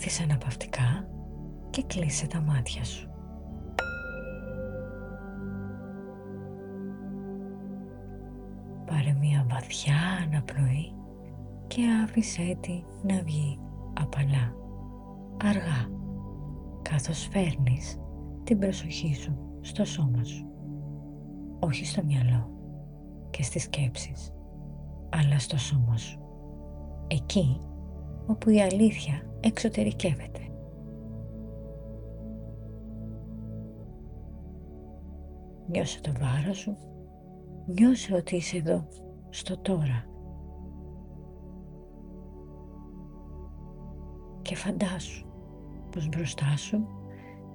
Καθίσε αναπαυτικά και κλείσε τα μάτια σου. Πάρε μια βαθιά αναπνοή και άφησέ τη να βγει απαλά, αργά, καθώς φέρνεις την προσοχή σου στο σώμα σου. Όχι στο μυαλό και στις σκέψεις, αλλά στο σώμα σου. Εκεί όπου η αλήθεια εξωτερικεύεται. Νιώσε το βάρος σου, νιώσε ότι είσαι εδώ, στο τώρα. Και φαντάσου πως μπροστά σου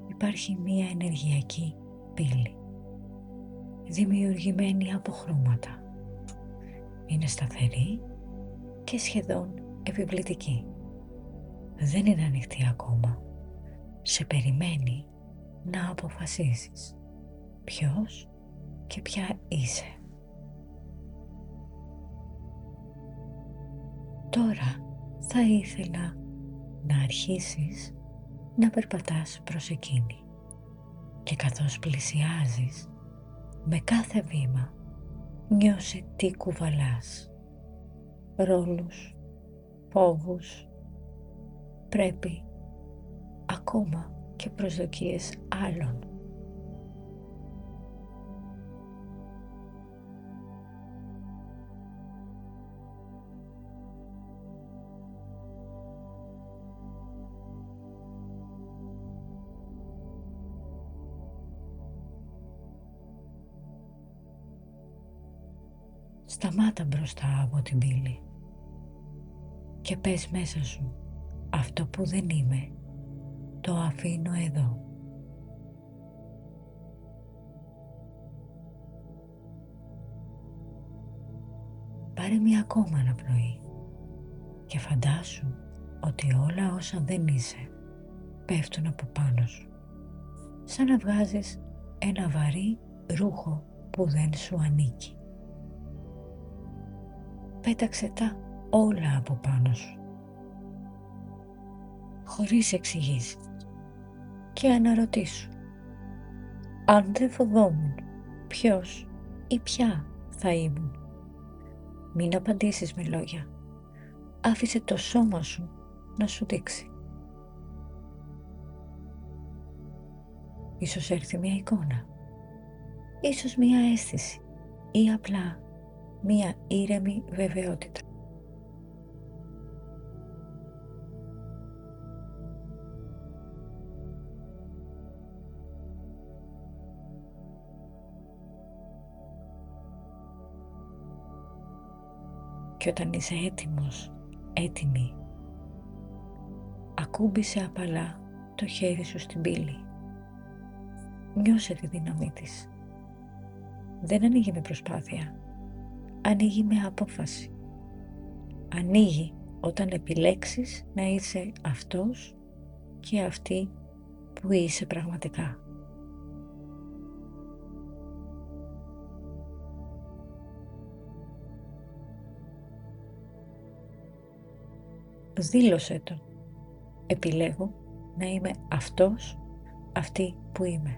υπάρχει μία ενεργειακή πύλη, δημιουργημένη από χρώματα. Είναι σταθερή και σχεδόν επιβλητική. Δεν είναι ανοιχτή ακόμα. Σε περιμένει να αποφασίσεις ποιος και ποια είσαι. Τώρα θα ήθελα να αρχίσεις να περπατάς προς εκείνη και καθώς πλησιάζεις, με κάθε βήμα νιώσε τι κουβαλάς. Ρόλους, φόβους, πρέπει, ακόμα και προσδοκίες άλλων. Σταμάτα μπροστά από την πύλη και πες μέσα σου, αυτό που δεν είμαι, το αφήνω εδώ. Πάρε μια ακόμα αναπνοή και φαντάσου ότι όλα όσα δεν είσαι πέφτουν από πάνω σου, σαν να βγάζεις ένα βαρύ ρούχο που δεν σου ανήκει. Πέταξε τα όλα από πάνω σου, χωρίς εξηγήσεις, και αναρωτήσου, αν δεν φοβόμουν, ποιος ή ποια θα ήμουν. Μην απαντήσεις με λόγια. Άφησε το σώμα σου να σου δείξει. Ίσως έρθει μια εικόνα, ίσως μια αίσθηση ή απλά μια ήρεμη βεβαιότητα. Και όταν είσαι έτοιμος, έτοιμη, ακούμπησε απαλά το χέρι σου στην πύλη. Νιώσε τη δύναμή της. Δεν ανοίγει με προσπάθεια, ανοίγει με απόφαση. Ανοίγει όταν επιλέξεις να είσαι αυτός και αυτή που είσαι πραγματικά. Δήλωσέ το. Επιλέγω να είμαι αυτός, αυτή που είμαι.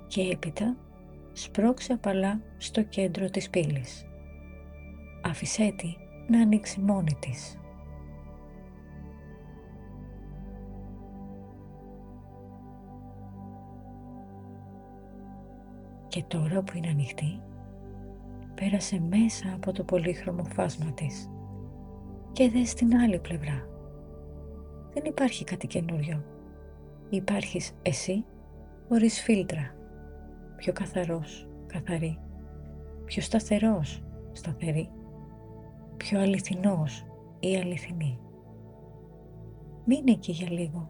Και έπειτα σπρώξε απαλά στο κέντρο της πύλης. Άφησέ τη να ανοίξει μόνη της. Και τώρα που είναι ανοιχτή, πέρασε μέσα από το πολύχρωμο φάσμα της και δες την άλλη πλευρά. Δεν υπάρχει κάτι καινούριο. Υπάρχεις εσύ χωρίς φίλτρα, πιο καθαρός, καθαρή, πιο σταθερός, σταθερή, πιο αληθινός ή αληθινή. Μείνε εκεί για λίγο.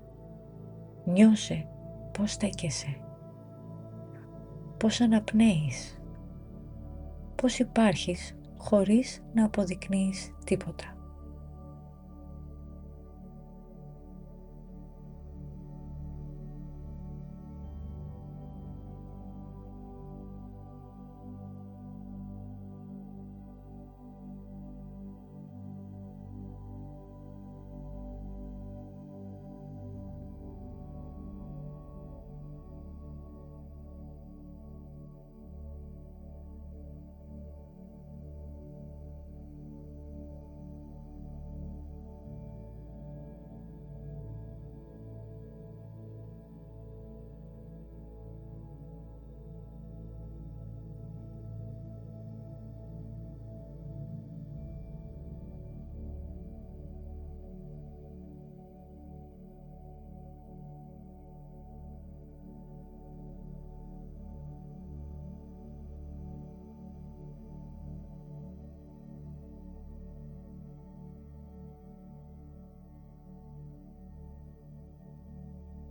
Νιώσε πώς στέκεσαι, πώς αναπνέεις, πώς υπάρχεις χωρίς να αποδεικνύεις τίποτα.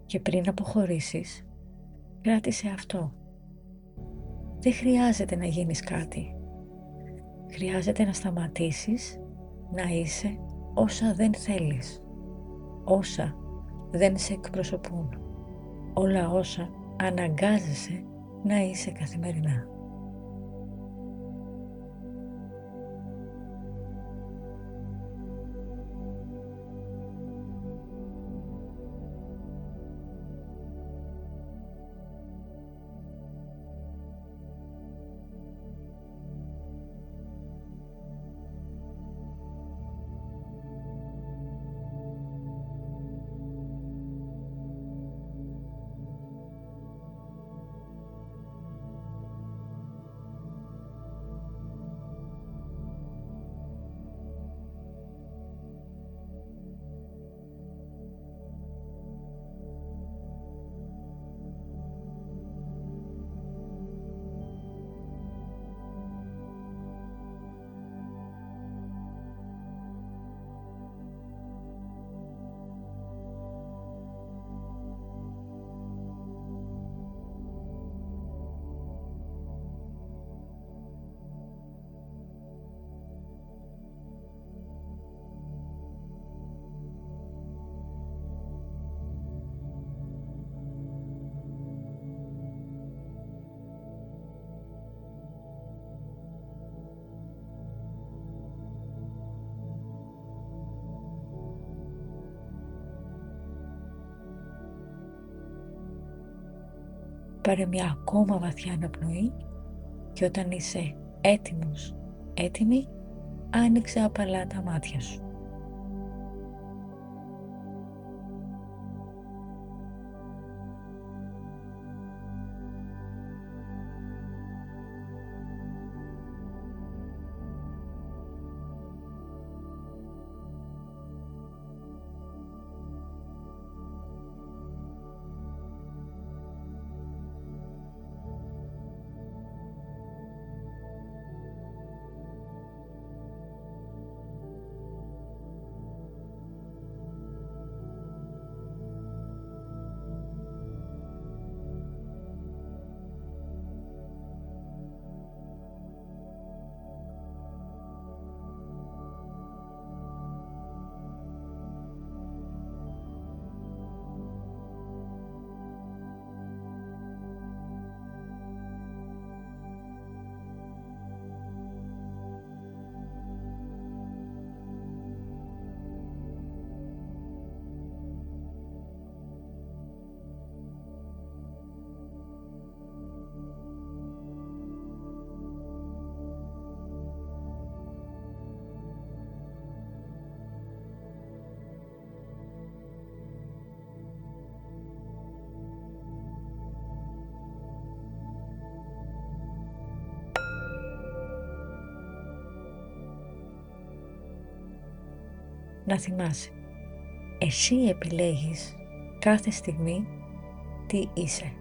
Και πριν αποχωρήσεις, κράτησε αυτό. Δεν χρειάζεται να γίνεις κάτι. Χρειάζεται να σταματήσεις να είσαι όσα δεν θέλεις, όσα δεν σε εκπροσωπούν, όλα όσα αναγκάζεσαι να είσαι καθημερινά. Πάρε μια ακόμα βαθιά αναπνοή και όταν είσαι έτοιμος, έτοιμη, άνοιξε απαλά τα μάτια σου. Να θυμάσαι, εσύ επιλέγεις κάθε στιγμή τι είσαι.